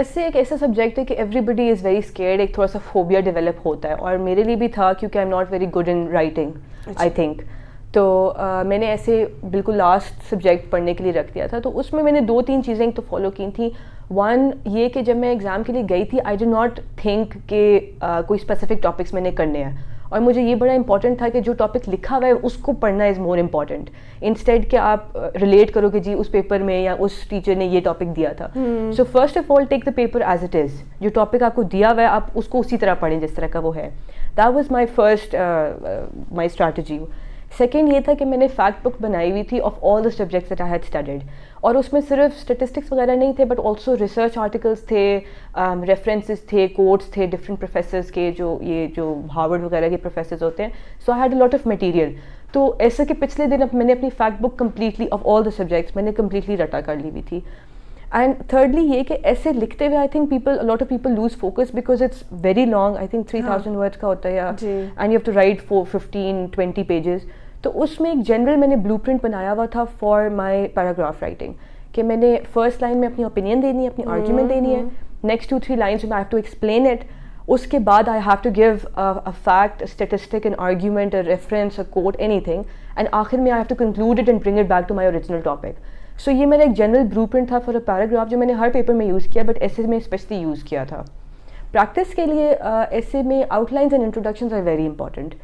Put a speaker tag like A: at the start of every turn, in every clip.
A: ایسے ایک ایسا سبجیکٹ ہے کہ everybody is very scared, ایک تھوڑا سا فوبیا ڈیولپ ہوتا ہے, اور میرے لیے بھی تھا کیونکہ I am not very good in writing I think. تو میں نے ایسے بالکل لاسٹ سبجیکٹ پڑھنے کے لیے رکھ دیا تھا. تو اس میں نے 2-3 چیزیں ایک تو فالو کی تھیں. ون یہ کہ جب میں ایگزام کے لیے گئی تھی آئی ڈو ناٹ تھنک کہ کوئی اسپیسیفک ٹاپکس میں نے کرنے ہیں, اور مجھے یہ بڑا امپورٹنٹ تھا کہ جو ٹاپک لکھا ہوا ہے اس کو پڑھنا از مور امپورٹنٹ, انسٹیڈ کہ آپ ریلیٹ کرو کہ جی اس پیپر میں یا اس ٹیچر نے یہ ٹاپک دیا تھا. So first of all take the paper as it is, جو ٹاپک آپ کو دیا ہوا ہے آپ اس کو اسی طرح پڑھیں جس طرح کا وہ ہے. That was my first my strategy. Second یہ تھا کہ میں نے فیکٹ بک بنائی ہوئی تھی of all the subjects that I had studied, اور اس میں صرف اسٹیٹسٹکس وغیرہ نہیں تھے بٹ آلسو ریسرچ آرٹیکلس تھے, ریفرنسز تھے, کوٹس تھے ڈفرینٹ پروفیسرس کے, جو ہارورڈ وغیرہ کے پروفیسرز ہوتے ہیں. So I had a lot of material. تو ایسا کہ پچھلے دن میں نے اپنی fact book completely of all the subjects میں نے کمپلیٹلی رٹا کر لی ہوئی تھی. اینڈ تھرڈلی یہ کہ ایسے لکھتے ہوئے I think lot of people lose focus because it's very long, I think 3000 words کا ہوتا ہے, and you have to write 15-20 pages. تو اس میں ایک جنرل میں نے بلو پرنٹ بنایا ہوا تھا فار مائی پیراگراف رائٹنگ, کہ میں نے فرسٹ لائن میں اپنی اوپینین دینی ہے, اپنی آرگیومنٹ دینی ہے, نیکسٹ 2-3 لائنس میں I have to explain it, اس کے بعد I have to give a fact, statistic, an argument, a reference, a quote, anything, and آخر میں I have to conclude it and bring it back to my original topic. So یہ میرا ایک general blueprint تھا for a paragraph جو میں نے ہر پیپر میں یوز کیا, بٹ ایسے میں اسپیشلی یوز کیا تھا. پریکٹس کے لیے ایسے میں outlines and introductions are very important.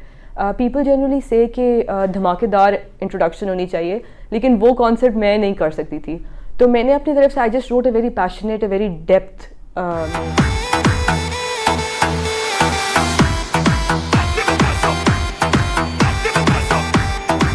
A: People generally say کہ دھماکے دار انٹروڈکشن ہونی چاہیے, لیکن وہ کانسیپٹ میں نہیں کر سکتی تھی. تو میں نے اپنی طرف سے I just wrote a very passionate, a very depth